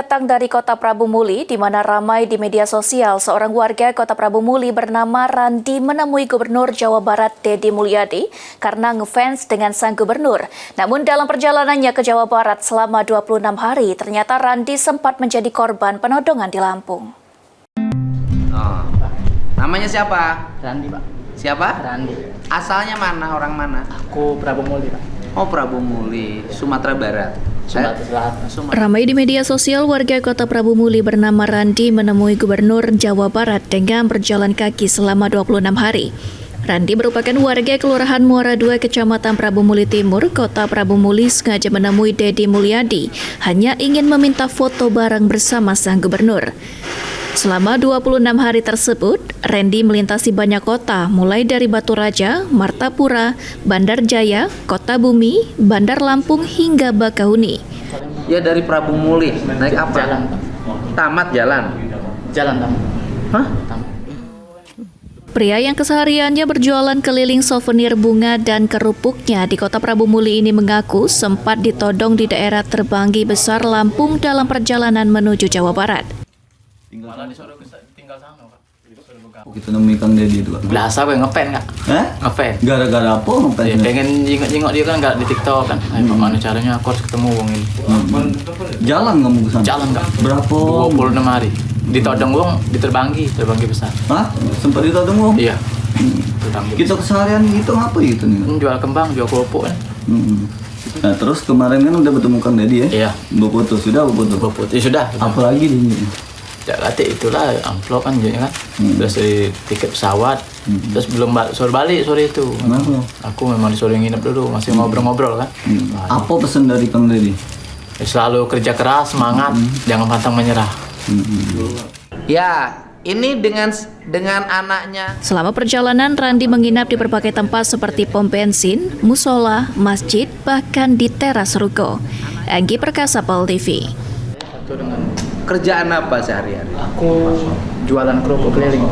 datang dari kota Prabu Muli, di mana ramai di media sosial seorang warga kota Prabu Muli bernama Randi menemui Gubernur Jawa Barat Deddy Mulyadi karena ngefans dengan sang gubernur. Namun dalam perjalanannya ke Jawa Barat selama 26 hari, ternyata Randi sempat menjadi korban penodongan di Lampung. Oh. Namanya siapa? Randi, Pak. Siapa? Randi. Asalnya mana? Orang mana? Aku Prabu Muli, Pak. Oh, Prabu Muli, Sumatera Barat. Sumatera Selatan. Ramai di media sosial, warga kota Prabu Muli bernama Randi menemui Gubernur Jawa Barat dengan berjalan kaki selama 26 hari. Randi merupakan warga Kelurahan Muara II, Kecamatan Prabu Muli Timur, Kota Prabu Muli, sengaja menemui Deddy Mulyadi, hanya ingin meminta foto bareng bersama sang gubernur. Selama 26 hari tersebut, Randi melintasi banyak kota, mulai dari Batu Raja, Martapura, Bandar Jaya, Kota Bumi, Bandar Lampung, hingga Bakahuni. Ya, dari Prabu Muli. Naik apa? Jalan, Pak. Tamat jalan. Jalan, Pak. Hah? Pria yang kesehariannya berjualan keliling souvenir bunga dan kerupuknya di kota Prabu Muli ini mengaku sempat ditodong di daerah Terbanggi Besar, Lampung dalam perjalanan menuju Jawa Barat. Tinggal sana, Pak. Kita nemui Kang Deddy itu, Pak. Biasa gue ngefan, Kak. Hah? Ngefan. Gara-gara apa Ya, ngefans? pengen jengok dia kan nggak di TikTok kan. Ayo, mana caranya aku harus ketemu wong ini. Jalan kamu ke sana? Jalan, Kak. Berapa? 26 hari. Ditodong wong di Terbanggi Besar. Hah? Sempat ditodong wong? Iya. Terbanggi. Kita keseharian gitu ngapa gitu nih? Jual kembang, jual kerupuk kan. Nah, terus kemarin kan udah bertemu Kang Deddy ya? Iya. Boboto sudah boboto. Kerupuk. Ya sudah. Apalagi di sini? Ya kata itulah amplop kan jadi kan. Terus dari tiket pesawat. Terus belum suruh balik sore itu. Kenapa? Aku memang disuruh nginep dulu, masih ngobrol-ngobrol kan. Apa pesan dari Kang Deddy? Ya, selalu kerja keras, semangat, jangan pantang menyerah. Ya, ini dengan anaknya. Selama perjalanan, Randi menginap di berbagai tempat seperti pom bensin, musola, masjid, bahkan di teras ruko. Anggi Perkasa, Pol TV. Kerjaan apa sehari-hari? Aku jualan kerupuk keliling.